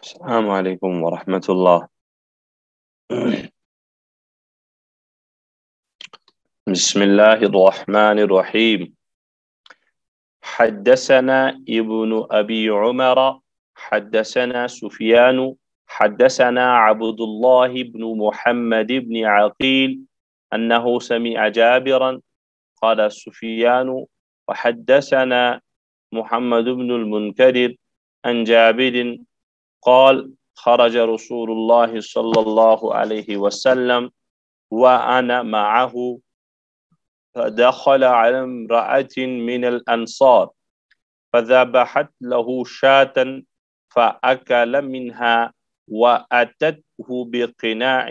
السلام عليكم ورحمة الله. بسم الله الرحمن الرحيم. حدثنا ابن أبي عمر حدثنا سفيان حدثنا عبد الله بن محمد بن عقيل أنه سمع جابرا قال سفيان وحدثنا محمد بن المنكدر عن جابر قال خرج رسول الله صلى الله عليه وسلم وأنا معه فدخل على امرأة من الأنصار فذبحت له شاة فأكل منها وأتته بقناع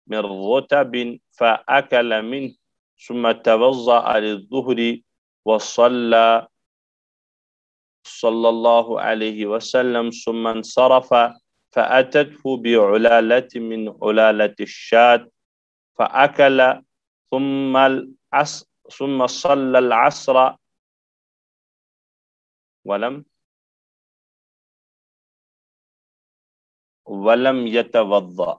من رطب فأكل منه ثم توضأ للظهر وصلى صلى الله عليه وسلم ثم انصرف فأتته بعلالة من علالة الشاة فأكل ثم صلى العصر ولم يتوضأ.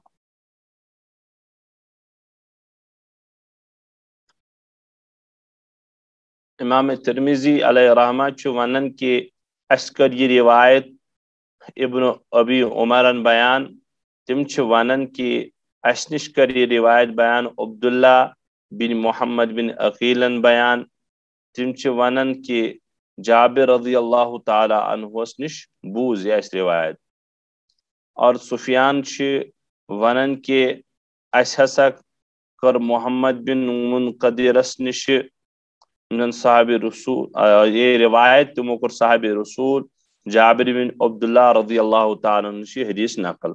امام ترمذی علیہ رحمہ چھُ ونان کہ اس کر یہ روایت ابن ابی عمرن بیان تم چھُ ونان کہ اس نش کر یہ روایت بیان عبداللہ بن محمد بن عقیلن بیان تم چھُ ونان کہ جابر رضی اللہ تعالی عنہ نش بوز یہ اس روایت اور سفیان چھُ ونان کہ اس ہسا کر محمد بن منقدرس نش من صحابی رسول یہ روایت تمو کر صحابی رسول جابر بن عبداللہ رضی اللہ تعالی عنہ حدیث نقل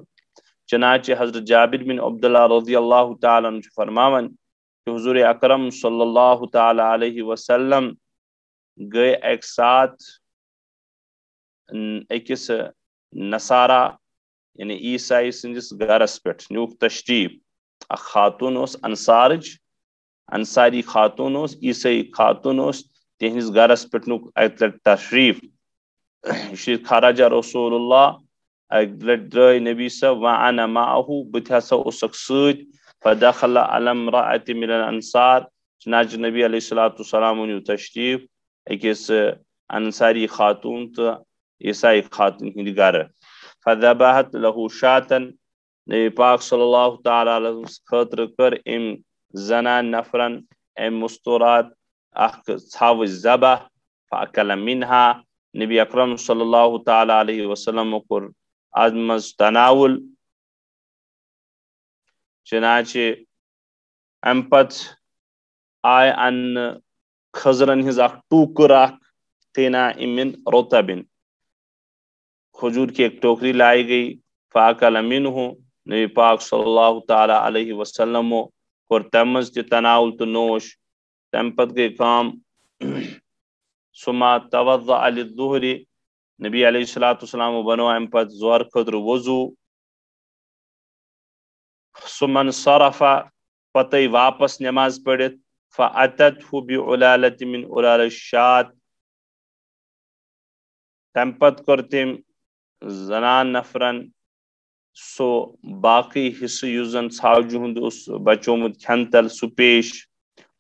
چنانچہ حضرت جابر بن عبداللہ رضی اللہ تعالی عنہ فرماون کہ حضور اکرم صلی اللہ تعالی علیہ وسلم گئے ایک ساتھ اکس نصارہ یعنی عیسائی سندس گرس پہ نیوک تشریف خاتون اس انصاری خاتون اس عیسائی خاتون اس تہنس گرس پہ نیوک ایک تشریف خرج رسول اللہ ایک درائے نبی صاحب وانا معه بتھسا اسک سۭتۍ فدخل على امرأة من الانصار چنانچہ نبی علیہ الصلوۃ والسلام نیو تشریف اکس انصاری خاتون تو عیسائی خاتون ہند گر فذبحت له شاة نبی پاک صلی اللہ تعالی علیہ خاطر کر ام زنان نفرن ام مستورات اخ ثاو ذبح فاکل منها نبی اکرم صلی اللہ تعالی علیہ وسلم کر ازمز تناول چنانچہ ام پت آئے ان خضرن ہز اخ ٹوکر اخ قینا من رطبن کھجور کی ایک ٹوکری لائی گئی فاکل منہ نبی پاک صلی اللہ تعالی علیہ وسلم اور تمز تی تناول تو نوش تم پت گئی کام ثم توضأ للظہر نبی علیہ الصلوۃ والسلام بنو ام پت زور خطر وضو ثم انصرف پتہ واپس نماز پڑھت فأتته بعلالة من علال الشاة تم پت کر تم زنان نفرن سو باقی حصہ یوزن ژھاوجہ ہند اس بچومت کھنتل سو پیش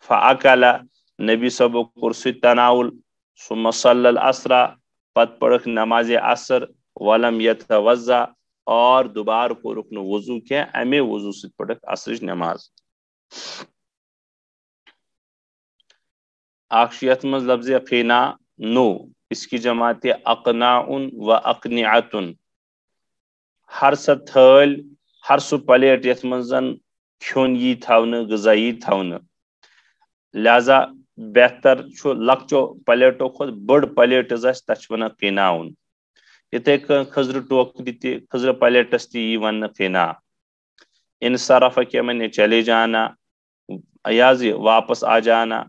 فاکل نبی صاحب کور سی تناول ثم صلی العصر پت پڑھک نماز عصر ولم یتوضا اور دوبار کو رکن وضو کے امی وضو سے پڑھک عصر نماز آخشیت مز لفظ قینا نو اس کی جماعت اقناع و اقنعۃ ہر سا تھل ہر سو پلیٹ یت منزن کھون یہ تھون غذائی تھون لہذا بہتر چھو لکچو پلیٹو خود بڑ پلیٹ اس تچ ون قیناؤن یتھے خضر ٹوکری تی خضر پلیٹس تی ون قینا انصرف کے من چلے جانا ایازی واپس آ جانا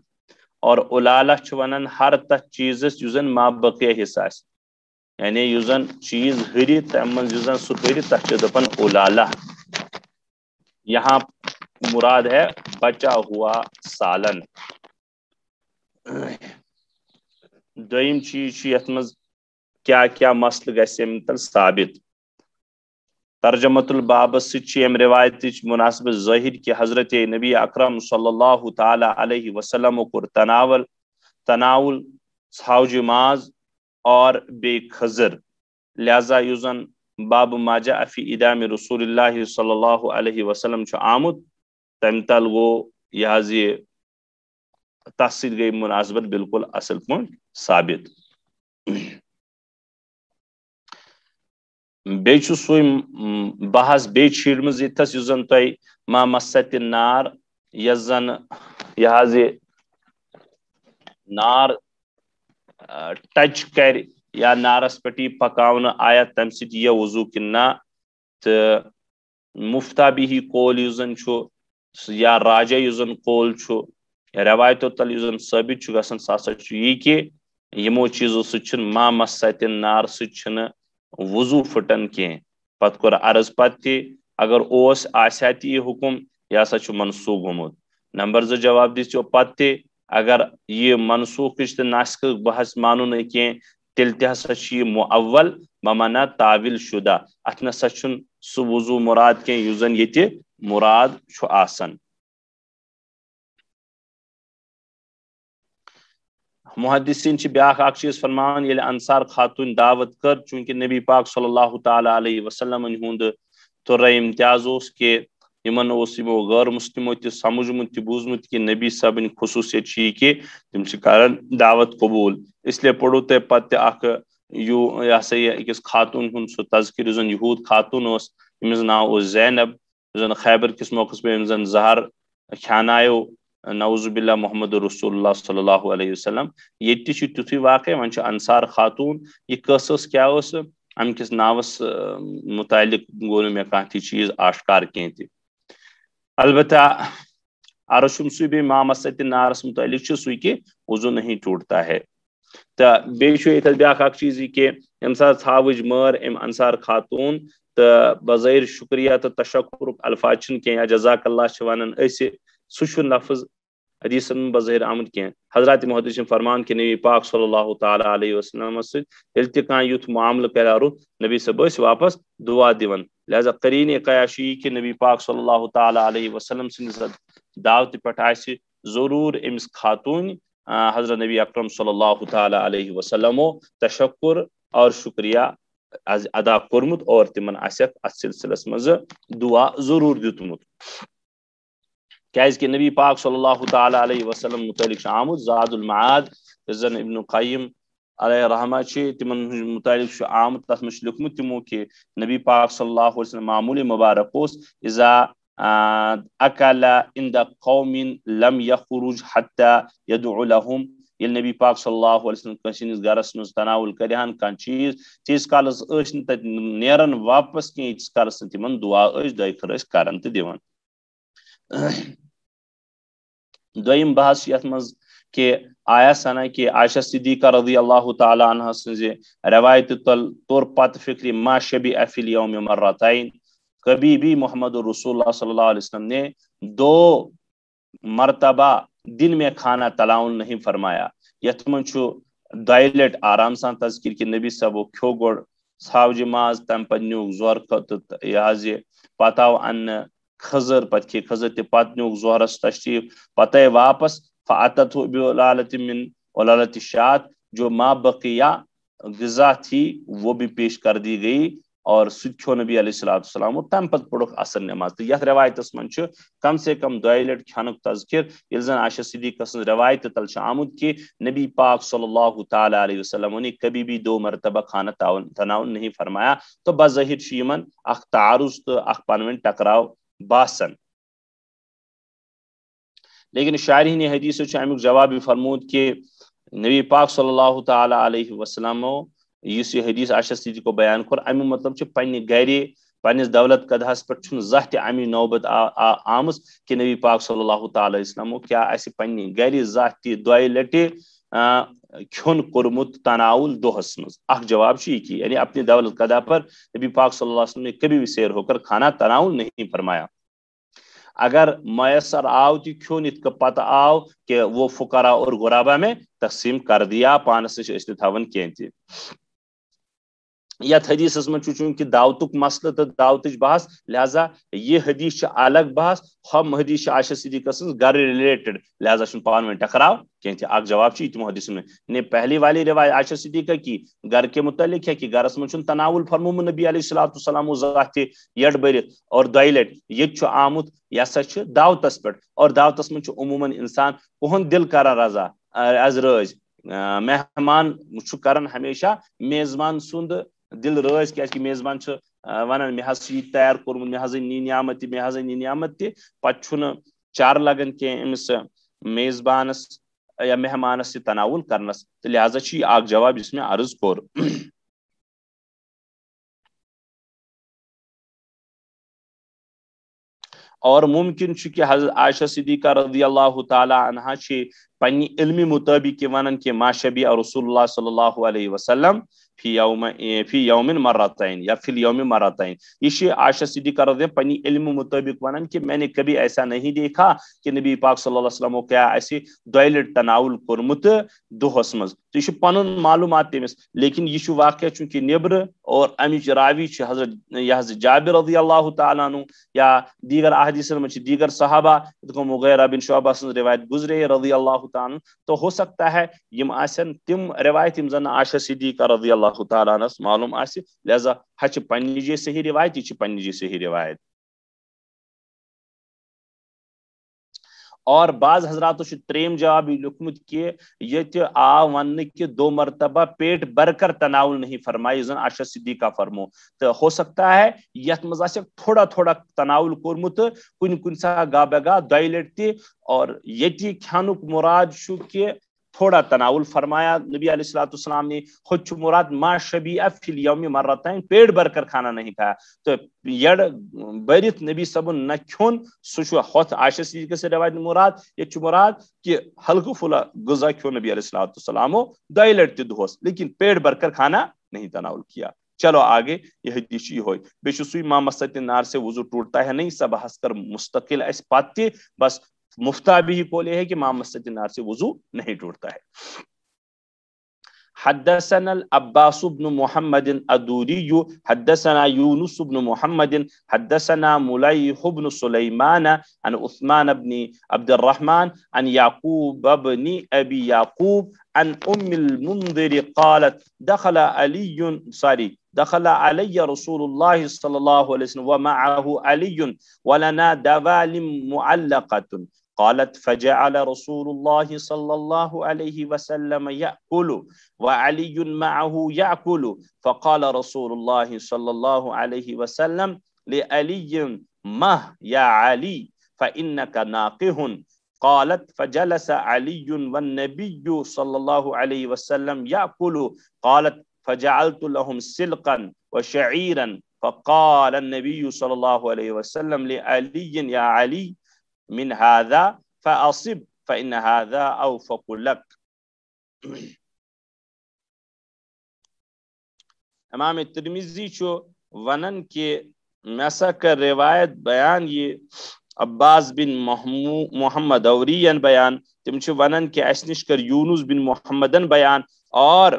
اور علالہ چھو ونن ہر تہ چیز یوزن ما بقیہ حصہ یعنی یوزن چیز ہری تمن یوزن سپری تہ دپن علالہ یہاں مراد ہے بچا ہوا سالن دویم چیز یت مز کیا مسئلہ گژھِ امہِ تل ثابت ترجمۃ الباب سم روایت مناسب ظاہر کہ حضرت نبی اکرم صلی اللہ تعالی علیہ وسلم کور تناول ژھاوجہ ماز اور بے کھزر، لہذا یُس زن باب ما جاء فی ادام رسول اللہ صلی اللہ علیہ وسلم آمد تم تل گو یہ تس ست گئی مناسبت بالکل اصل پٲٹھۍ ثابت۔ بیٚیہِ چھُ سُے بحث بیٚیہِ چھیڑمٕژ ییٚتھس یُس زن تۄہہِ ما مست نار یۄس زن یہ نار ٹچ کر یا نارس پٮ۪ٹھ یی پکاونہٕ آیا تمہِ سۭتۍ یِیہِ وضوٗ کِنہٕ نہ، تہٕ مفتابی قول یُس زن چھُ یا راجہ یُس زن قول چھُ روایتو تل یُس زن ثٲبت چھُ گژھان سُہ ہسا چھُ یی کہ یمو چیزو سۭتۍ چھُنہٕ ما مست نار سۭتۍ چھُنہٕ وضوٗ پھٹان کینٛہہ۔ پتہٕ کوٚر عرض پتہٕ تہِ اگر اوس آسہِ ہا تہِ یہِ حکم یہِ ہسا چھُ منسوخ گوٚمُت۔ نمبر 2 جواب دِژیو پتہٕ تہِ اگر یہ منسوخٕچ تہٕ ناسخٕچ بحث مانو نہٕ کینٛہہ تیٚلہِ تہِ ہسا چھُ یہِ معول بمعنى تعویل شدہ، اتھ نسا چھُنہٕ سُہ وضوٗ مراد کینٛہہ یُس زن ییٚتہِ مراد چھُ آسان۔ محدثین چھ بیاکھ اکھ چیز فرمان ییٚلہِ انصار خاتون دعوت کر، چونکہ نبی پاک صلی اللہ تعالی علیہ وسلم ہُنٛد تُرے امتیاز اوس کہ یمن اوس یمو غیر مسلمو تہِ سمجھمُت تہِ بوٗزمُت کہ نبی صٲبٕنۍ خصوٗصیت چھِ یہِ کہ تِم چھِ کران دعوت قبوٗل، اس لیے پوٚرُو تۄہہِ پتہٕ تہِ اکھ یہ ہسا یہ أکِس خاتون ہُنٛد سُہ تذکر یُس زن یہوٗد خاتون اوس، ییٚمِس ناو اوس زینب، یُس زن خیبر کِس موقعس پٮ۪ٹھ ییٚمِس زن زہر کھیانایو نعوذ باللہ محمد رسول اللہ صلی اللہ علیہ وسلم، ییٚتہِ تہِ چھُ تیُتھُے واقع وۄنۍ چھُ انصار خاتون، یہ کس ٲس کیاہ ٲس امہِ کِس ناوس متعلق گوٚو نہٕ مےٚ کانٛہہ تہِ چیٖز آشکار کینٛہہ تہِ، البتہ عرض چھُم سُے بیٚیہِ ما مست نارس متعلق چھُ سُے کہ وضو نہیں ٹوٹتا ہے۔ تہٕ بیٚیہِ چھُ ییٚتھس بیاکھ اکھ چیٖز یہِ کہ ییٚمہِ ساتہٕ ژھاوٕج مٲر أمۍ انصار خاتون تہٕ بظٲہر شکریہ تہٕ تشکرُک الفاظ چھِنہٕ کینٛہہ یا جزاک اللہ چھِ ونان أسۍ، سُہ چھُنہٕ لفظ حدیثن منٛز بظٲہر آمُت کینٛہہ۔ حضرات محدث فرمان کہ نبی پاک صلی اللہ تعالی علیہ وسلم سۭتۍ ییٚلہِ تہِ کانٛہہ یُتھ معاملہٕ کرِ رُت نبی صٲب ٲسۍ واپس دعا دِوان، لہذا قریٖنہِ قیاس چھُ یی کہ نبی پاک صلی اللہ تعالی علیہ وسلم سٕنٛدِس دعوتہِ پٮ۪ٹھ آسہِ ضروٗر أمِس خاتوٗنۍ حضرت نبی اکرم صلی اللہ تعالی علیہ وسلمو تشکر اور شکریہ ادا کورمُت اور تمن آسیکھ اتھ سلسلس منٛز دعا ضروٗر دیُتمُت، کیازِ کہ نبی پاک صلی اللہ تعالی علیہ وسلم متعلق چھُ آمُت زاد المعاد یُس زن ابن قیم علیہ رحمہ چھِ تمن متعلق چھُ آمُت، تتھ منٛز چھُ لیوکھمُت تِمو کہ نبی پاک صلی اللہ علیہ وسلم معموٗلی مبارک اوس اذا اکل عند قوم لم یخرج حتى يدعو لهم، ییٚلہِ نبی پاک صلی اللہ علیہ وسلم کٲنٛسہِ ہٕنٛدِس گرس منٛز تناول کرِہن کانٛہہ چیٖز تیٖتِس کالس ٲسۍ نہٕ تتہِ نیران واپس کینٛہہ ییٖتِس کالس نہٕ تِمن دعا ٲسۍ دۄیہِ خٲر ٲسۍ کران تہٕ دِوان۔ دوٚیِم بحث چھِ یتھ منٛز کہ آیا سنا کہ عائشہ صدیقہ رضی اللہ تعالی عنہ سٕنٛزِ روایتہِ تل توٚر پتہٕ فکرِ ما شبع فی الیوم مرتین، کبھی بھی محمد رسول اللہ صلی اللہ علیہ وسلم نے 2 مرتبہ دن میں کھانا تناول نہیں فرمایا۔ یتھ منٛز چھُ 2 لٹہِ آرام سان تذکر کہ نبی صٲبو کھیو گۄڈٕ ژھاوجہِ ماز، تمہِ پتہٕ نیوٗکھ زورٕ تہٕ یہِ پتہٕ آو اننہٕ کھٔزٕر، پتہٕ کھے کھٔزٕر تہِ، پتہٕ نیوٗکھ زہرس تشریف، پتہٕ آے واپس فاتته بعلالة من علالة الشاة، جو ما بقیہ غذا تھی وہ بھی پیش کر دی گئی اور سُہ تہِ کھیو نبی علیہ السلام تمہِ پتہٕ پوٚرُکھ عصر نٮ۪ماز۔ تہٕ یتھ روایتس منٛز چھُ کم سے کم 2 لٹہِ کھٮ۪نُک تذکر، ییٚلہِ زن عائشہ صدیقہ سٕنٛز روایتہِ تل چھُ آمُت کہ نبی پاک صلی اللہ تعالی علیہ وسلم نے کبھی بھی 2 مرتبہ کھانا تناول نہیں فرمایا۔ تو بظاہر چھُ یِمن اکھ تعارض تہٕ اکھ پانہٕ ؤنۍ ٹکراو باسان، لیکن شارحین حدیث چھُ امیُک جواب یہ فرموت کہ نبی پاک صلی اللہ تعالی علیہ وسلمو یُس یہ حدیث عائشہ صدیقہ بیان کوٚر امیُک مطلب چھُ پننہِ گرِ پننس دولت قدہس پٮ۪ٹھ چھُنہٕ زانٛہہ تہِ امی نوبت آمٕژ کہ نبی پاک صلی اللہ تعالی علیہ وسلمو کیاہ آسہِ پننہِ گرِ زانٛہہ تہِ 2 لٹہِ کھیوٚن کوٚرمُت تناول دۄہس منٛز۔ اکھ جواب چھُ یہ کہ یعنی اپنی دولت قدہ پر نبی پاک صلی اللہ علیہ وسلم نے کبھی بھی سیر ہو کر کھانا تناول نہیں فرمایا۔ اگر میسر آو تہِ کھیوٚن یِتھ کٔنۍ پتہٕ آو کہ وہ فقراء اور غرابا میں تقسیم کر دیا، پانس نش ٲسۍ نہٕ تھاوان کینٛہہ تہِ۔ یت حدیث من چونکہ دعوتک مسئلہ تو دعوت بحث لہذا یہ حدیث الگ بحث ہم حدیث عائشہ صدیقہ سن گر ریلیٹڈ لہذا پان ون ٹکراؤ کہیں اک جواب تمو حدیث میں نے پہلی والی روایت عائشہ صدیقہ کی گر کے متعلق ہے کہ گرس من تناول فرموم نبی علیہ السلام ذات یڈ برت اور دۄیہِ لٹہِ یہ آمت یہ سا دعوتس پہ اور دعوتس من عموماً انسان کہن دل کران رضا از رٲضۍ مہمان کران ہمیشہ میزبان سند دل رٲضۍ کیازِ میزبان ونان مے حظ یہ تیار کورمت مے حظ نی نعمت مے حظ نی نعمت پتہ چار لگان کی امس میزبانس یا مہمانس یہ تناول کرنس تو لہذا یہ اک جواب اس میں عرض کور اور ممکن کہ حضرت عائشہ صدیقہ رضی اللہ تعالی عنہا پنہ علمی مطابق ونان کہ ما شبیہ رسول اللہ صلی اللہ علیہ وسلم فی یوم مرتين یا فی اليوم مرتين یہ عائشہ صدیقہ رضی اللہ پنہ علم مطابق ونان کہ میں نے کبھی ایسا نہیں دیکھا کہ نبی پاک صلی اللہ علیہ وسلم کیا ایسی دۄیہِ لٹہِ تناول کورمت دہس مز تو یہ پن معلومات تمس لیکن یہ واقعہ چونکہ نیبر اور امچ راوی حضرت جابر رضی اللہ تعالیٰ عنہ یا دیگر احادیث میں دیگر صحابہ مغیرہ بن شعبہ سن روایت گزرے رضی اللہ تعالیٰ تو ہو سکتا ہے یم آسن تم روایت یم زن عائشہ صدیقہ رضی اللہ تعالیٰ عنہ معلوم آسہِ لہذا ہچ پنہ جی صحیح روایت یہ پنہ جی صحیح روایت اور بعض حضرات تریم جواب لکھمت کہ یہ آو ون کہ دو مرتبہ پیٹ بھر کر تناول نہیں فرمائی زن عائشہ صدیقہ فرمو تو ہو سکتا ہے یت مز تھوڑا تھوڑا تناول کورمت کن کن سا گا بگا دۄیہِ لٹہِ اور یہ کھانک مراد کہ تھوڑا تناول فرمایا نبی علیہ السلام نے خود مراد ما شبیہ فی اليوم مرتين پیٹ بھر کر کھانا نہیں کھایا تو یڑ برت نبی صبن نہ کھون سہ ہوت عائشہ صدیقہ سے روایت مراد یہ مراد کہ ہلکہ پھلا غذا کھو نبی علیہ السلام دۄیہِ لٹہِ دہس لیکن پیٹ بھر کر کھانا نہیں تناول کیا چلو آگے یہ حدیث یہ ہوئی بے سوئی ما مسۃ النار سے وضو ٹوٹتا ہے نہیں سب بحث کر مستقل اس پات بس مفتہ بھی قول یہ ہے کہ ما مسۃ النار سے وضو نہیں ٹوٹتا ہے حدثنا العباس بن محمد الدوري حدثنا يونس بن محمد حدثنا مليح بن سليمان عن عثمان بن عبد الرحمن عن يعقوب بن ابي يعقوب عن المنذر قالت دخل علي رسول الله صلى الله عليه وسلم ومعه علي ولنا دوال معلقة قالت فجعل رسول الله صلى الله عليه وسلم يأكل وعلي معه يأكل فقال رسول الله صلى الله عليه وسلم لعلي مه يا علي فإنك ناقه قالت فجلس علي والنبي صلى الله عليه وسلم يأكل قالت فجعلت لهم سلقا وشعيرا فقال النبي صلى الله عليه وسلم لعلي يا علي من هذا فأصب فإن هذا أوفق لك امام ترمذی ونن کہ مسا کر روایت بیان یہ عباس بن محمد اوریان بیان تم ونن کہ اس نش کر یونس بن محمدن بیان اور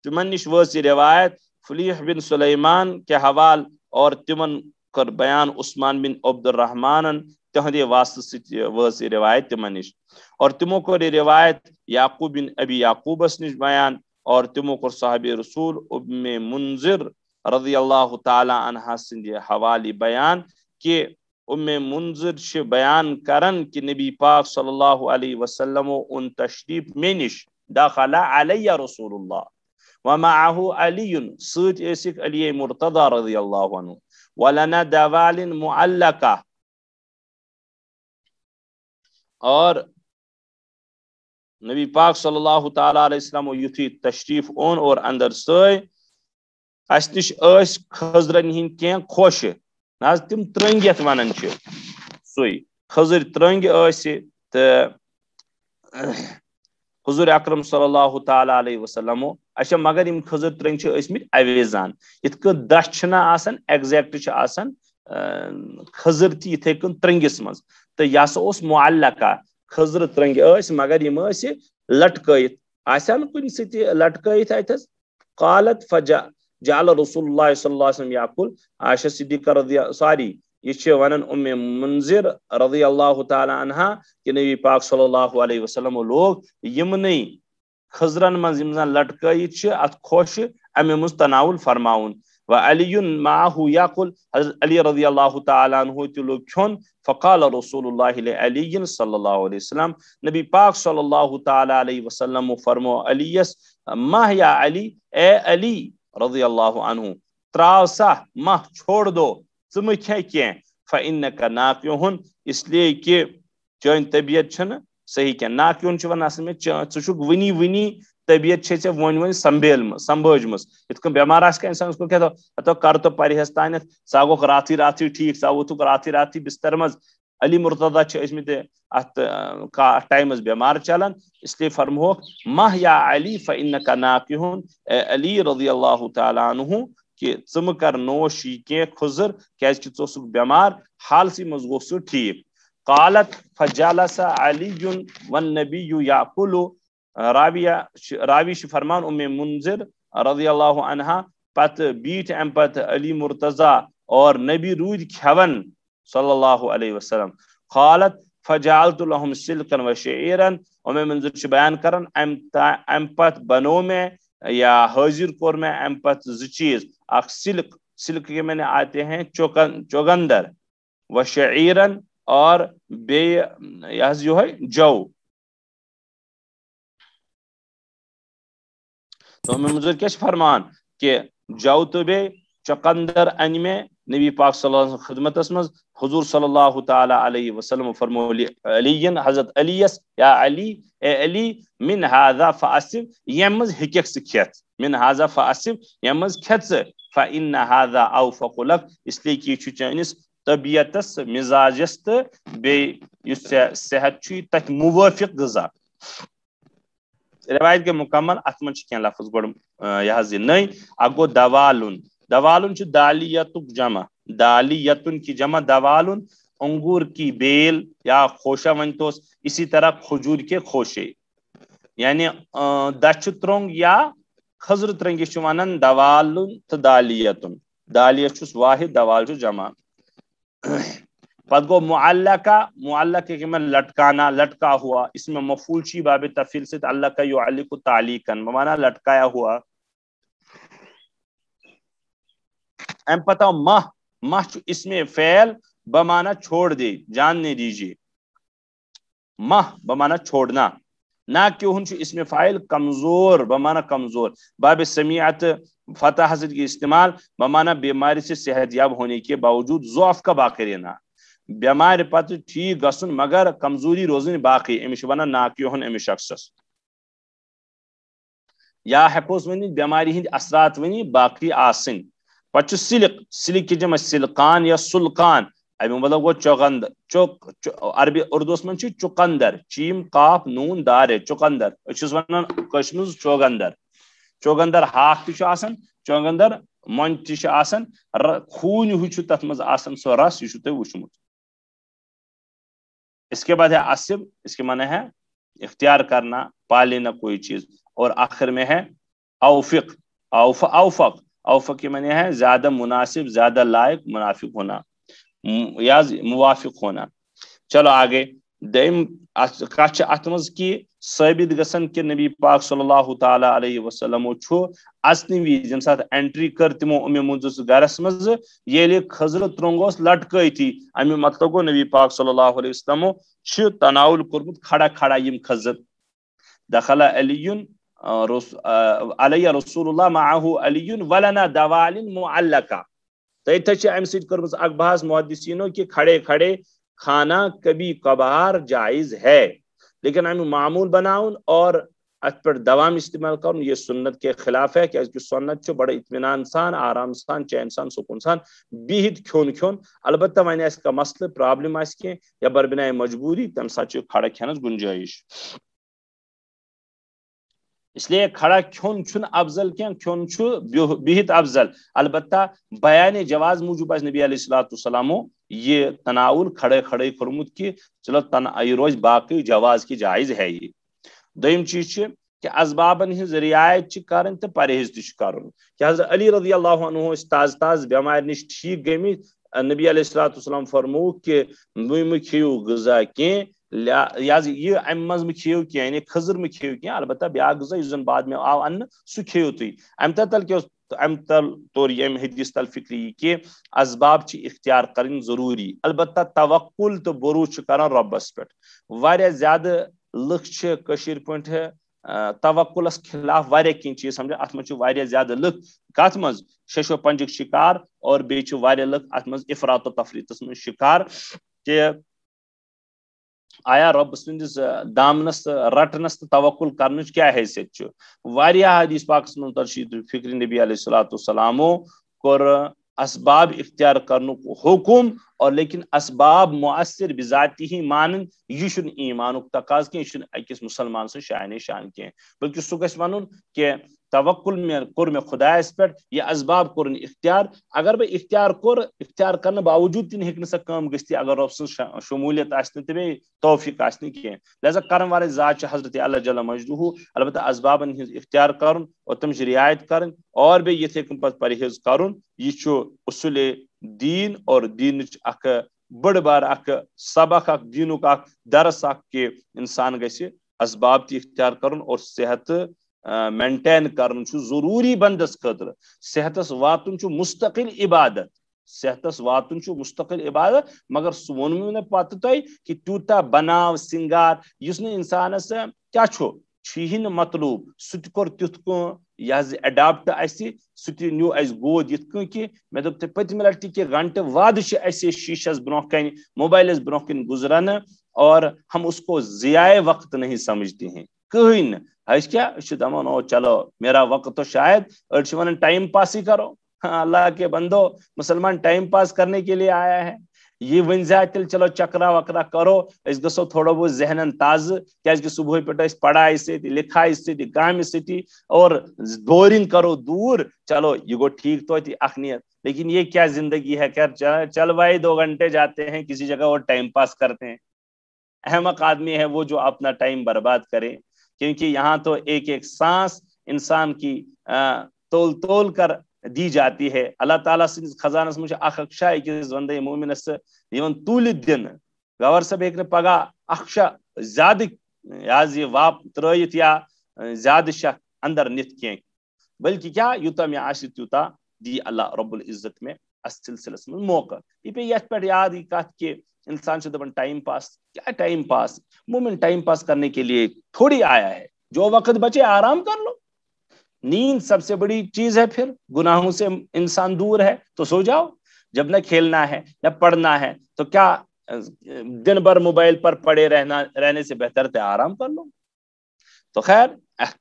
تمن نش وز روایت فلیح بن سلیمان کے حوال اور تمن کر بیان عثمان بن عبد الرحمن تہندے واسطہ ست وز روایت تمن نش اور تمو کو روایت یعقوب بن ابی یعقوبس نش بیان اور تمو کو صاحب رسول ام منذر رضی اللہ تعالی عنہ سند حوالی بیان کہ ام منذر بیان کرن کہ نبی پاک صلی اللہ علیہ وسلم ان تشریف میں نش داخل علی رسول اللہ ومعه علی سید اسک علی مرتضی رضی اللہ عنہ ولنا دوال معلقہ اور نبی پاک صلی اللہ تعالی علیہ وسلم یتھی تشریف اون اور اندر سوئے اس نش اس خضرن ہن کی خوش ناز تم ترنگیت ونن چھ سوئی خضر ترنگ اس تو حضور اکرم صلی اللہ تعالی علیہ وسلم اچھا مگر یم خضر ترنگ چھ اسمت اویزان ات کو دش چھنا آسن ایگزیکٹ چھ آسن خضر تی یتھے کن ترنگس مز تو یہ سا اس معلقہ خضر ترنگ اس مگر یم اس لٹکیت آسان کن ستی لٹکیت اتس قالت جعل رسول اللہ صلی اللہ علیہ وسلم یاکل عائشہ صدیقہ یہ ونن منذر رضی اللہ تعالی عنہ کہ نبی پاک صلی اللہ علیہ وسلم لوگ یمنی خزرن من یم زن لٹکائت ات خوش امہ مز تناول فرماون و علی معه یاکل حضرت علی رضی اللہ تعالی عنہ لوگ کھون فقال رسول اللہ علی صلی اللہ علیہ وسلم نبی پاک صلی اللہ تعالی علیہ وسلم فرمو علیس ماہ یا علی اے علی رضی اللہ عنہ تراو سا ماہ چھوڑ دو ثم کھے کی فانک ناقیہن اس لیے کہ چون طبیعت چھن صحیح کیا ناقیہن چھ ون اصل میں ژھک ونی ونی طبیعت چھ ژے ون ون سمبھاجمس یت کن بیمار آس انسان اس کو کہتا اتو کر تو پرہیز تانت سا گوک راتی راتی ٹھیک سا ووتھک راتی راتی بستر مز علی مرتضی چھ ٲسمٕتۍ ات ٹائمس بیمار چلان اس لیے فرموک ماہ یا علی فانک ناقیہن اے علی رضی اللہ تعالی عنہ کہ ثم کر نوش یہ کی خزر کیاز کہ ژوسک بیمار حالسی مز گو سہ ٹھیک قالت فجلس علی والنبی یاکل راوی فرمان منذر رضی اللہ عنہ پت بیٹھ ام پت علی مرتضی اور نبی رود کھون صلی اللہ علیہ وسلم قالت فجعلت لهم سلکا وشعیرا منذر بیان کرن ام پت بنو میں یا حاضر کور میں ام پت چیز اخ سلک کے میں نے آتے ہیں چوگندر وشعیرا اور بے جو ہے جو تو ہمیں مجھے کیا فرمان کہ جو تو بے چقندر ان میں نبی پاک صلی اللہ علیہ وسلم خدمت اسمز حضور صلی اللہ تعالی علیہ وسلم فرمو علی حضرت علیس یا علی اے علی من هذا فاسب یمز ہکیک سکھیت من هذا فاسب یمز کھت فان هذا اوفق لك اس لیے کہ چھ چانس طبیعتس مزاجس بے صحت چھ تک موافق غذا روایت کے مکمل اتمن کی لفظ گوڑ یہ نئی اگو دوالن دوالن چھ دالیتک جمع دالیتن کی جمع دوالن انگور کی بیل یا خوشہ ونتوس اسی طرح کھجور کے خوشے یعنی دچ ترنگ یا خضر ترنگی چھ ونن دوالن تو دالیتن دالیت چھ واحد دوال چھ جمع پت گو معلقہ کہ میں لٹکانا لٹکا ہوا اس میں مفعول چی باب تفعیل سے علق یعلق تعلیقا بمانا لٹکایا ہوا ام پتہ ماہ اس میں فعل بمانا چھوڑ دے جاننے دیجیے ماہ بمانا چھوڑنا نہ کیوں اس میں فاعل کمزور بمانا کمزور باب سمیعت فتح حضرت کی استعمال بمانا بیماری سے صحت یاب ہونے کے باوجود ضعف کا باقی رہنا بیمار پتہ ٹھیک گسن مگر کمزوری روزن باقی امش ونان ناقیہن امس شخصس یا ہیکوس ونی بیماری ہند اثرات ونی باقی آسن پتہ سلک کی جمع سلقان یا سلقان امی مطلب گو چوغند عربی اردوس من چقندر چیم قاف نون دار چقندر اچھس ونان کشمز چوگندر ہاک تہ آسان چوگندر من تہ آسان خون ہو تت مز آسان سو رس یہ تہ وچمت اس کے بعد ہے عصب اس کے معنی ہے اختیار کرنا پا لینا کوئی چیز اور آخر میں ہے اوفق اوفق کے معنی ہے زیادہ مناسب زیادہ لائق منافق ہونا یا موافق ہونا چلو آگے دیم کچھ اتمز کی ثابت گسن کہ نبی پاک صلی اللہ تعالی علیہ وسلم اصنی وز یم سات انٹری کر تمو امی منذ گرس مز یہ خضر ترنگوس لٹکئی تھی امی مطلب گو نبی پاک صلی اللہ علیہ وسلم تناول کورمت کھڑا کھڑا یم خضر دخل علی رسول اللہ معه علی ولنا دوال معلقہ تیتھ ام سید کرمز اک بحث محدثینوں کہ کھڑے کھڑے کھانا کبھی کبھار جائز ہے لیکن ہم معمول بناؤن اور ات پر دوام استعمال کرن یہ سنت کے خلاف ہے کہ سنت چھ بڑا اطمینان سان آرام سان چین سان سکون سان بہت کھون البتہ ون اس کا مسئلہ پرابلم آس کی یا بربنائے مجبوری تم سات کھڑا کھینس گنجائش اس لیے کھڑا کھون چھن افضل کیا کھون بہت افضل البتہ بیان جواز موجود نبی علیہ الصلوۃ والسلام یہ تناول کھڑے کھڑے فرمت کہ چلو یہ روز باقی جواز کی جائز ہے یہ دویم چیز کہ اسبابن ہز رعایت کرن تو پرہیز تہ کرن کہ حضرت علی رضی اللہ عنہ تاز تاز بیمار نش ٹھیک گمت نبی علیہ الصلوۃ والسلام فرمو کہ تُہۍ مہٕ کھیِو غذا کینٛہہ یہ ام مز مہٕ کھیِو کینٛہہ یعنی کھٔزٕر مہٕ کھیِو کینٛہہ البتہ بیاکھ غذا یُس زن بعد میں آو اننہٕ سُہ کھیِو تُہۍ ام تل کیا ام تل طور یم حدیث تل فکر یہ کہ اسباب چھ اختیار کرن ضروری البتہ توکل تو بروس کران ربس پہ واریاہ زیادہ لُکھ چھ کشیر پٲٹھۍ توکلس خلاف واریاہ کینٛہہ چیز سمجھا ات منٛز چھِ واریاہ زیادہ لُکھ کتھ منٛز ششو پنجک شکار اور بیٚیہِ چھِ واریاہ لُکھ ات منٛز افراط و تفریطس منٛز شکار کہ آیا رب سندس دامنس رٹنس تو توکل کرنچ کیا حیثیت چھ واریاہ حدیث پاکس من ترشید فکر نبی علیہ الصلوۃ والسلام کور اسباب اختیار کرن حکم اور لیکن اسباب مؤثر بذاتی ہی مانن یہ ایمانک تقاض کی اکس مسلمان سے شان شان کی بلکہ سہ گژھِ ونن کہ توکل میں کور میں خدایس پہ یہ اسباب کورن اختیار اگر بہ اختیار کور اختیار کرنے باوجود تہ ہیکہ نہ سہ کام گژھتھ اگر رب سن شمولیت آسہ تہ بیٚیہِ توفیق آسہ کی لہذا کرن والے ذات حضرت اللہ جل مجدہ البتہ اسبابن ہز اختیار کرن اور تم رعایت کرن اور بیٚیہِ یتھے کن پتہ پرہیز کرن یہ اصول دین اور دینچ اخ بڑ بار اخ سبق اخ دینک اخ درس اخ کہ انسان گژھِ اسباب تہ اختیار کرن اور صحت مینٹین کرن ضروری بندس خاطر صحتس واتن مستقل عبادت صحتس واتن مستقل عبادت مگر سہ وونمو نا پتہ تہ کہ تیوتا بناو سنگار اس انسانس کیا چھ مطلوب سہ تہ کور تیُتھ یہ اڈاپٹ اسہ سہ تہ نیو اس گود یت کن کہ مے دپ تہ پتمہ لٹہ کہ گھنٹہ واد اسہ شیشس برو کن موبائلس برو کن گزرن اور ہم اس کو ضیاء وقت نہیں سمجھتے ہیں کہیں کیا دپان او چلو میرا وقت تو شاید اڑ ون ٹائم پاس ہی کرو اللہ کے بندو مسلمان ٹائم پاس کرنے کے لیے آیا ہے یہ ونزا تیل چلو چکرا وکرا کرو اس گسو تھوڑا بہت ذہن تازہ کیا صبح پہ پڑھائی سی لکھائی سی کام سی اور بورنگ کرو دور چلو یہ گو ٹھیک تو اخنیت لیکن یہ کیا زندگی ہے کیا چل بھائی 2 گھنٹے جاتے ہیں کسی جگہ اور ٹائم پاس کرتے ہیں احمق آدمی ہے وہ جو اپنا ٹائم برباد کرے کیونکہ یہاں تو ایک ایک سانس انسان کی تول تول کر دی جاتی ہے اللہ تعالیٰ سندس خزانس مجھے اخشا اکس بندے مومنس طول دن گور صاحب ہیکہ پگہ اخشا زیادہ یہ واپ ترائت یا زیادہ شک اندر نت کی بلکہ کیا یوتا میں آس تیوتا دی اللہ رب العزت میں اس سلسلس من موقع یہ پہ یت پہ یاد یہ کت کہ انسان سے دپان ٹائم پاس کیا ٹائم پاس مومن ٹائم پاس کرنے کے لیے تھوڑی آیا ہے جو وقت بچے آرام کر لو نیند سب سے بڑی چیز ہے پھر گناہوں سے انسان دور ہے تو سو جاؤ جب نہ کھیلنا ہے نہ پڑھنا ہے تو کیا دن بھر موبائل پر پڑے رہنے سے بہتر تھے آرام کر لو تو خیر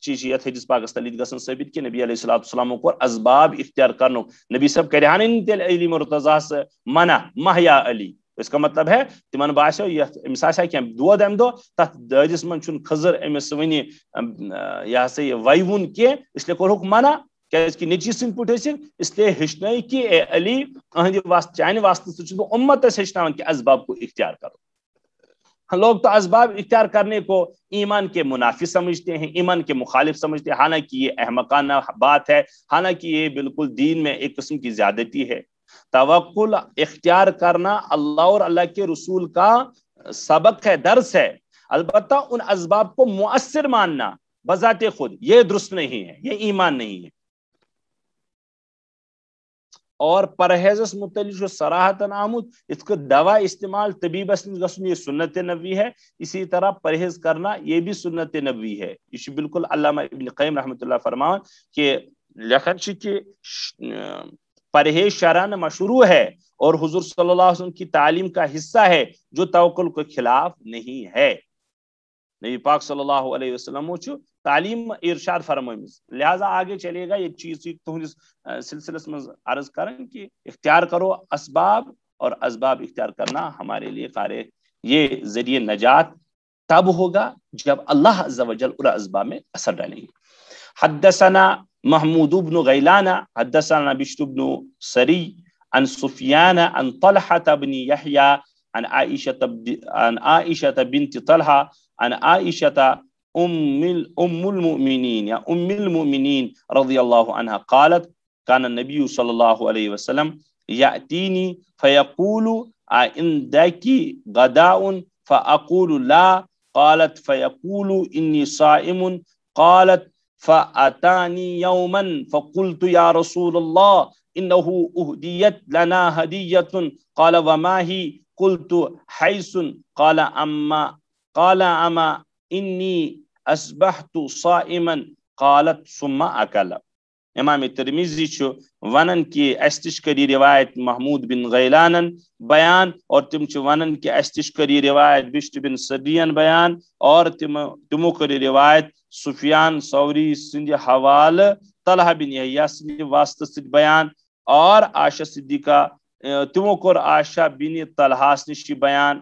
چیز یہ حدیث پاکس تلید گژھن ثابت کہ نبی علیہ الصلوۃ والسلام کو اسباب اختیار کرنو نبی صاحب کرہان تیل علی مرتضی سے منع مہیا علی اس کا مطلب ہے تمن باسو امس آسیا کی دود ام دو تک دادس من چھ خضر امس ون یہ ہسا یہ ویون کی اس لیے کورک منع کہ نیچی سن پٹ اس لیے ہچن کہ اے علی اہند چانہ واسطے سے امتس ہچنان کہ اسباب کو اختیار کرو لوگ تو اسباب اختیار کرنے کو ایمان کے منافی سمجھتے ہیں ایمان کے مخالف سمجھتے ہیں حالانکہ یہ احمقانہ بات ہے حالانکہ یہ بالکل دین میں ایک قسم کی زیادتی ہے توکل اختیار کرنا اللہ اور اللہ کے رسول کا سبق ہے درس ہے البتہ ان اسباب کو مؤثر ماننا بذات خود یہ درست نہیں ہے یہ ایمان نہیں ہے اور پرہیزس متعلق جو صراحتاً آمد اس کو دوا استعمال طبیبس گھن یہ سنت نبوی ہے اسی طرح پرہیز کرنا یہ بھی سنت نبوی ہے یہ بالکل علامہ ابن قیم رحمۃ اللہ فرمان کہ لکھن کہ پرہیز شرعاً مشروع ہے اور حضور صلی اللہ علیہ وسلم کی تعلیم کا حصہ ہے جو توکل کے خلاف نہیں ہے نبی پاک صلی اللہ علیہ وسلم تعلیم ارشاد فرمائمز لہذا آگے چلے گا یہ چیز تہندس سلسلس میں عرض کریں کہ اختیار کرو اسباب اور اسباب اختیار کرنا ہمارے لیے قارئ یہ ذریعہ نجات تب ہوگا جب اللہ عز و جل اور اسباب میں اثر ڈالیں گے حدثنا محمود بن غیلان حدثنا بشر بن سری عن سفیان عن طلحة بن يحيى عن عائشة بنت طلحة عن عائشة ام المؤمنین یا ام المؤمنین رضی اللہ عنہ قالت كان النبي صلی اللہ علیہ وسلم یأتینی فیقول عندك غداء فأقول لا قالت فيقول إني صائم قالت فأتاني يوما فقلت يا رسول الله إنه أهديت لنا هدية قال وما هي قلت حيث قال أما إني أصبحت صائما قالت ثم أكل. امام ترمذی ونن کہ استش کری روایت محمود بن غیلانن بیان اور تم ونن کہ استش کری روایت بشت بن صدیان بیان اور تمو کری روایت سفیان ثوری سند حوالہ طلحہ بن یحییٰ سند واسطہ سد بیان اور عائشہ صدیقہ تمو کور عائشہ بن طلحہ نش بیان.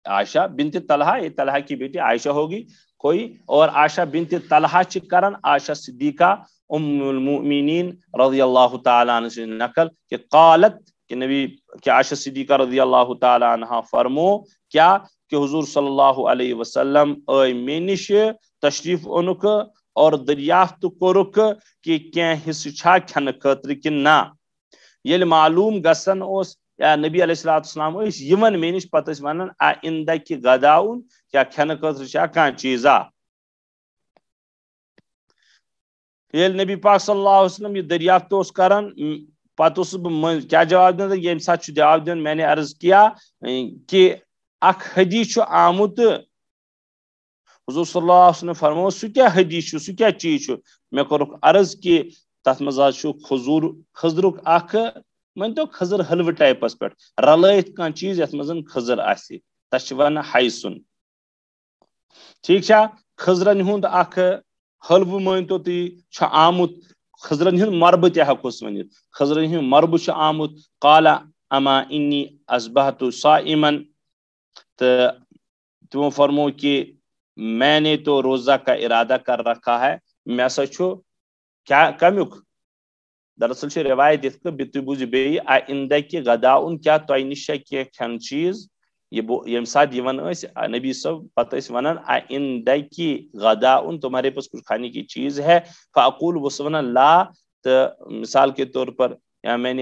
عائشہ بنت طلحہ یہ طلحہ کی بیٹی عائشہ ہوگی کوئی اور عائشہ بنت طلحہ کرن عائشہ صدیقہ ام المؤمنین رضی اللہ تعالی عنہ سے نقل کہ قالت کہ نبی کہ عائشہ صدیقہ رضی اللہ تعالی عنہ فرمو کیا کہ حضور صلی اللہ علیہ وسلم اے مینش تشریف اونک اور دریافت کورک کہ کیا حصہ چھا کھن خاطر کہ نہ یل معلوم گسن اوس یا نبی علیہ السلام یمن مینش پتہ ونن آئندہ کی غداؤن کیا کھن خاطر چھا کان چیزا یل نبی پاک صلی اللہ علیہ وسلم یہ دریافت اس کرن پتہ اس کیا جواب دیں یم ساتھ جواب دیں میں نے عرض کیا کہ اخ حدیث آمت حضور صلی اللہ علیہ وسلم فرمو سو کیا حدیث سو کیا چیز میں کرک عرض کہ تت مزاج خضرک اخ من تو خضر حلوہ ٹائپس پہ رلائت کان چیز یت مزن خضر آسی تس ون حیسن ٹھیک چھا خضرن ہند اخ حلوہ مان تو تی آمت خضرن ہند مربہ تہ ہکوس ونت خضرن ہند مربہ آمت قال اما انی اصبحت صائما تمو فرمو کہ میں نے تو روزہ کا ارادہ کر رکھا ہے میں سا چھو کیا کمیک دراصل چھ روایت یت کہ بوزی بی آئندہ کی غداؤن کیا تو نش کی کھن چیز یم ساتھ یہ نبی صاحب پتہ ونان آئندہ کی غداؤن تمہارے پاس کچھ کھانے کی چیز ہے فاقول وہ ونان لا تو مثال کے طور پر یا میں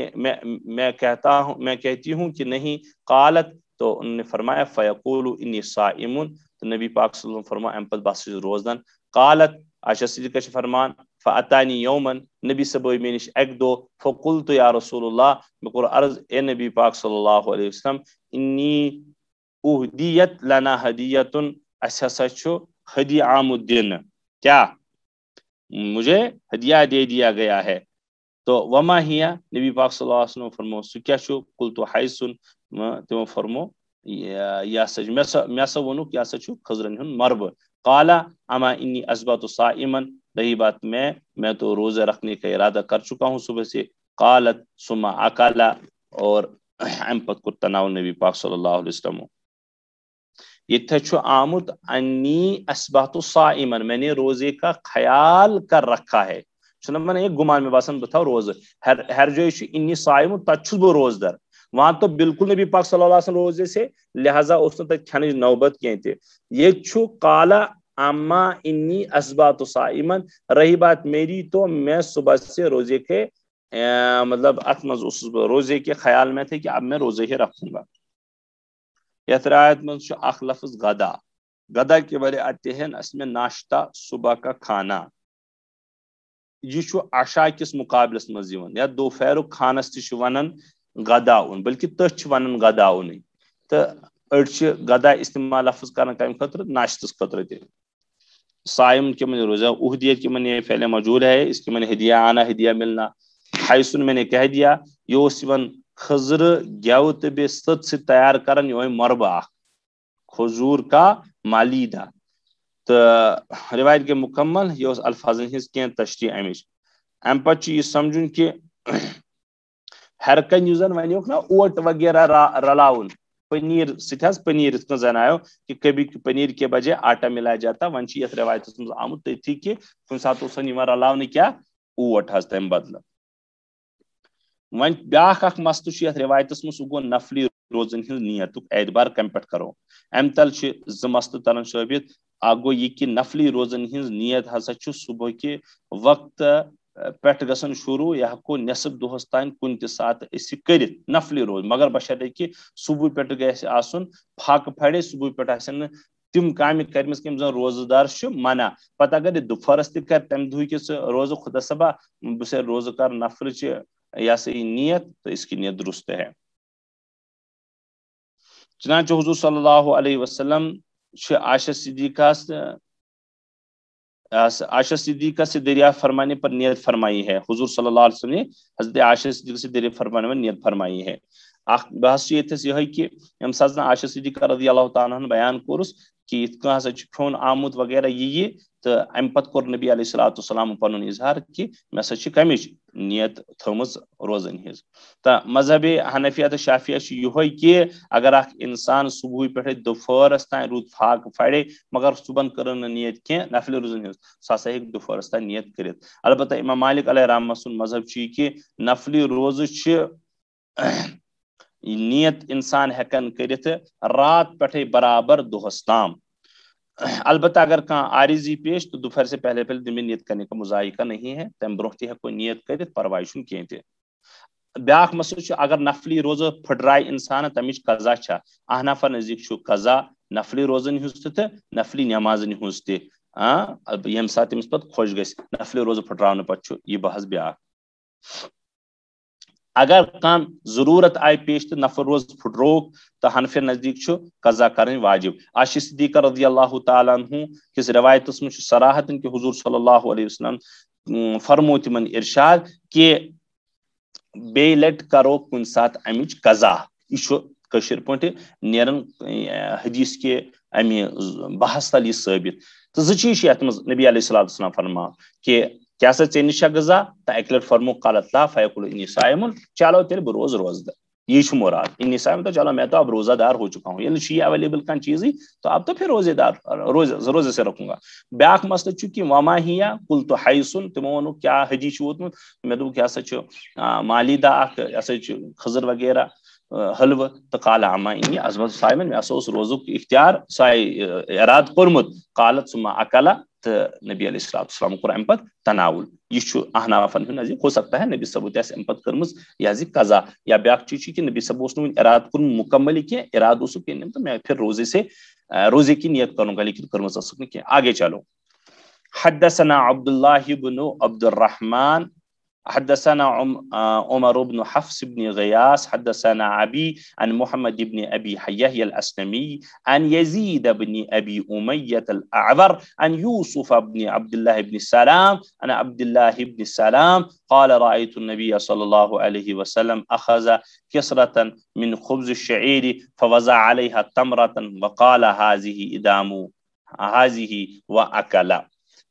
کہتی ہوں کہ نہیں قالت تو انہوں نے فرمایا فیقول انی صائم تو نبی پاک صلی اللہ علیہ وسلم فرمایا ام پس بس روزدان قالت عائشہ صدیقہ فرمان فاتانی یومن نبی صاحب مینش ایک دو فقلت یا رسول اللہ میں کور عرض اے نبی پاک صلی اللہ علیہ وسلم انی اہدیت لنا ہدیتن اس ہسا چھو ہدیہ آمد دین کیا مجھے ہدیہ دے دیا گیا ہے تو وما ہیا نبی پاک صلی اللہ علیہ وسلم فرمو سو کیا چھو قلت حیسن تم فرمو یا سچ میں سا ونو کیا سا چھو خضرن ہن مرب قال اما انی اصبحت صائما رہی بات میں تو روزہ رکھنے کا ارادہ کر چکا ہوں صبح سے قالت ثم اکل اور ام پت کو تناول نبی پاک صلی اللہ علیہ وسلم یہ تھا آمد انی اصبحت صائما میں نے روزے کا خیال کر رکھا ہے چھنا من ایک گمان میں باسن بتاؤ روز ہر جو انی صائم تچ بو روزدار وہاں تو بالکل نبی پاک صلی اللہ علیہ وسلم روزے سے لہذا اس نے تک کھانے نوبت کیے تھے یہ چھو قالا اما انی اصبحت صائما رہی بات میری تو میں صبح سے روزے کے مطلب اتمز اس روزے کے خیال میں تھے کہ اب میں روزے ہی رکھوں گا. یترایت من اخ لفظ غدا غدا کے بارے آتے ہیں اس میں ناشتہ صبح کا کھانا یہ عشاء کس مقابلس مز یا دوپہر کھانس تہ ونن غدا اون بلکہ تچ ونن غدا اون تو اڑ غدا استعمال لفظ کرنا کم خطر ناشتس خطر تہ صائم کے من روزہ اہدیت کے من یہ فعل موجود ہے اس کے من ہدیہ آنا ہدیہ ملنا حیثن میں نے کہہ دیا یہ ون خضر گیو تو بے ست سے تیار کرن یہ مربع کھجور کا مالیدہ تو روایت کے مکمل یہ الفاظ ہز کی تشریح امچ ام پتہ یہ سمجھن کہ ہر کن زن ونیوک نا اوٹ وغیرہ رلاؤن پنیر سٹھاس پنیر اتنا زن آئو کہ کبھی پنیر کے بجائے آٹا ملایا جاتا ونچی یہ روایت آمد تھی کہ کن سات اسن رلاؤن کیا اوٹ حس تم بدل ون بیاکھ اخ مسئلہ یہ روایتس من سہ گو نفلی روزن ہز نیت اعتبار کم پہ کرو ام تل ز مسئلہ تران ثابت اخ گو یہ کہ نفلی روزن ہز نیت ہسا صبح کہ وقت پہ گھن شروع یہ ہکو نصف دہس تان کن تہ سات کرت نفلی روز مگر بشرطے کہ صبح پہ گھس آسن پھاکہ پھڑے صبح پہ آسن تم کامہ کرمز کم زن روزہ دار منع پتہ اگر یہ دپہرس تہ کر تمہ دہ کہ روزہ خدا صبح بس روزہ کر نفل یہ سا یہ نیت تو اس کی نیت درست ہے چنانچہ حضور صلی اللہ علیہ وسلم عائشہ صدیقہ سے دریافت فرمانے پر نیت فرمائی ہے حضور صلی اللہ علیہ وسلم نے حضرت عائشہ صدیقہ سے دریافت فرمانے پر نیت فرمائی ہے بحث یہ کہ یم سات عائشہ صدیقہ رضی اللہ تعالیٰ عنہ بیان کورس کہ اتنا ہسا کھون آمت وغیرہ یہ تو ام پتہ کور نبی علیہ الصلوۃ والسلام پن اظہار کہ مے سا کمچ نیت تھمز روزن ہز تو مذہب حنفیہ تو شافیہ یہ کہ اگر اخ انسان صبح پہ دپہرس تان رود پھاک پھڑے مگر صبح کر نیت کی نفل روزن ہز سہ ہسا ہیٚکہِ دپہرس تان نیت کرت البتہ امام مالک علیہ رحمہ سن مذہب کہ نفلی روز نیت انسان ہیکن کرت رات پہ برابر دہس تام البتہ اگر کان عارضی پیش تو دوپہر سے پہلے دن نیت کرنے کا مذائقہ نہیں ہے تم برہ تہ ہیکو نیت کرت پرواے چھن کہیں تہ بیاکھ مسئلہ اگر نفلی روزہ پھٹرائے انسان تمچ قضا چھا احناف نزدیک قضا نفلی روزن ہز تہ نفلی نمازن ہز تہ یم سات تمس پتہ خوش گژھِ نفلی روزہ پھٹراؤن پتہ یہ بحث بیاکھ اگر کان ضرورت آئی پیش تو نفل روز پھٹروک تو حنفی نزدیک قضا کرن واجب عائشہ صدیقہ رضی اللہ تعالیٰ عنہ کس روایت میں صراحت کہ حضور صلی اللہ علیہ وسلم فرمو تمن ارشاد کہ بے لٹ کرو کن سات امچ قضا یہ پہ نیرن حدیث کے امی بحث تل یہ ثابت تو زٕ چیز یت مز نبی علیہ الصلوۃ والسلام فرما کہ کیا سا ژے نش غذا تو اکہ لٹ فرمو قالت لا فیقول انی صائم چلو تیل بہ روز روزدار یہ مراد انی صائم تو چلو میں تو اب روزہ دار ہو چکا ہوں یعنی یہ اویلیبل کان چیز ہی تو اب تو پھر روزے دار روزے سے رکھوں گا بیاکھ مسئلہ چونکہ وما ہیا کل تو حیسن تمو ونو کیا حدیث ووتمت مے دوپ کیا سا مالیدہ اخ یہ خضر وغیرہ حلوہ تو قال اما انی عظمت صائمن میں اس روزک اختیار اراد کورمت قالت ثم اکلا تو نبی علیہ الصلوۃ والسلام کور ام پتہ تناول یہ احنافن ہن نزدیک ہو سکتا ہے نبی صبح ام پتہ کرمز یہ قضا یا بیاکھ چیز کہ نبی صبح اس اراد کن مکمل کی اراد اس کے تو میں پھر روزے کی نیت کروں گا لیکن کرمز اس نے کیا آگے چلو حدثنا عبد الله بن عبد الرحمن حدثنا عمر بن حفص بن غياث حدثنا أبي عن محمد بن أبي حياه الأسلمي عن يزيد بن أبي أمية الأعور عن يوسف بن عبد الله بن سلام عن عبد الله بن سلام قال رأيت النبي صلى الله عليه وسلم أخذ كسرة من خبز الشعير فوضع عليها تمرة وقال هذه إدام هذه وأكل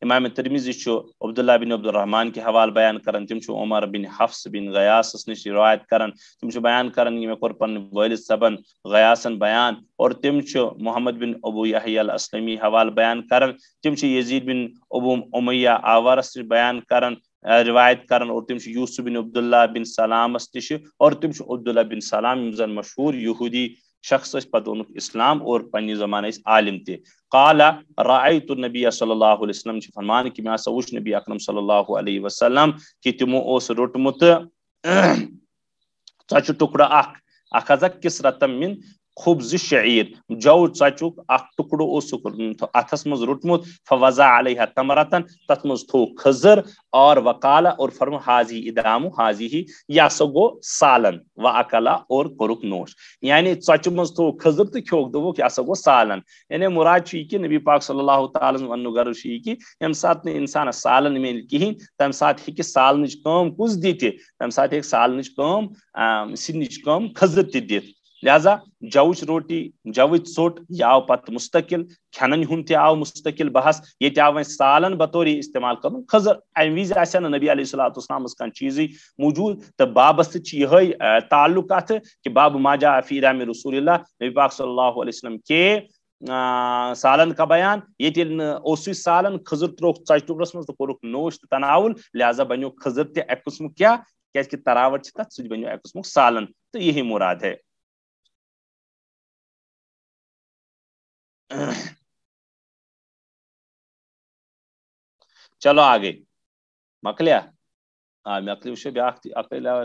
امام ترمذی عبداللہ بن عبد الرحمن کے حوالہ بیان کرن تم عمر بن حفص بن غیاس نش روایت کرن تم بیان کرن یہ کور پن والد صبن غیاسن بیان اور تم محمد بن ابو یحیی الاسلمی حوالہ بیان کرن تم یزید بن ابو امیہ آورس بیان کرن روایت کرن اور تم یوسف بن عبداللہ بن سلام نش اور تم عبداللہ بن سلام زن مشہور یہودی شخص پتہ اسلام اور پنہ زمانہ عالم تہ قال رأيت النبي صلی اللہ علیہ وسلم فرمان کہ میں ہسا وچھ نبی اکرم صلی اللہ علیہ وسلم کہ تمو اس روٹمت ژچہ ٹکڑا اخذ کسرۃ من خبز شعیر جو ژچک اخ ٹکڑو اس اتھس مز روٹمت فوضع علیہ تمرتن تت مز تھو خضر اور وقال اور فرمو حاضی ادام حاضی یا سو گو سالن و اکلا اور کورک نوش یعنی ژچہ مز تھو خضر تو کھوک دو کہ سو گو سالن یعنی مراد کہ نبی پاک صلی اللہ تعالی ون غرض کہ یم سات انسان سالن مل کہین تم سات ہیکہ سالنچ کم کس دت تم سات ہیکہ سالنچ کم سنچ کم خضر تہ دت لہذا جوچ روٹی جوچ ژوٹ یہ آو پتہ مستقل کھنن ہند تہ آو مستقل بحث یہ آو سالن بطور استعمال کرن خضر ام وز آسیا نبی علیہ الصلوۃ والسلام کان چیز موجود تو بابس یہ تعلق ات کہ باب ما جاء فی ادام رسول اللہ نبی پاک صلی اللہ علیہ وسلم کے سالن کا بیان یہ سالن خضر تروک ژچ ٹکڑس مز تو کورک نوش تناول لہذا بنو خضر تہ اک قسم کیا کہ تراوٹ تک سہ بنو اک قسم سالن تو یہی مراد ہے چلو آگے مکلیا مکلی وشو بیاکھ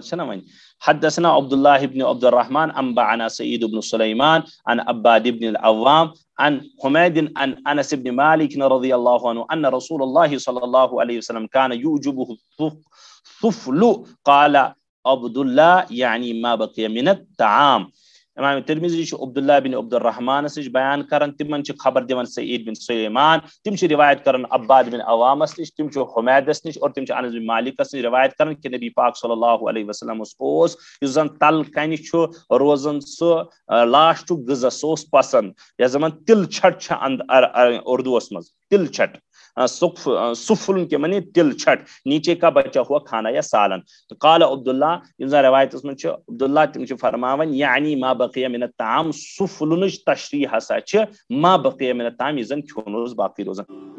چھنا ون حدثنا عبد الله بن عبد الرحمن انبأنا سعيد بن سليمان عن عباد بن العوام عن حميد عن انس بن مالك رضي الله عنه ان رسول الله صلى الله عليه وسلم كان يعجبه الثفل قال عبد الله يعني ما بقي من الطعام. امام ترمذی عبداللہ بن عبد الرحمان سے بیان کرن تمن خبر دیون سعید بن سلیمان تم روایت کرن عباد بن عوامس نش تم حمیدس نش اور تم انس بن مالکس نش روایت کرن کہ نبی پاک صلی اللہ علیہ وسلم اس زن تل کن روزن سہ لاسٹ غذا سہ پسند یا زمان تل چھٹ اردو مز تل چھٹ سفل کے منی تل چھٹ نیچے کا بچا ہوا کھانا یا سالن. قال عبداللہ روایت من عبداللہ تم فرماون یعنی ما بقی من الطعام سفلنچ تشریح ہسا ما بقی من الطعام زن کھونوس باقی روزن.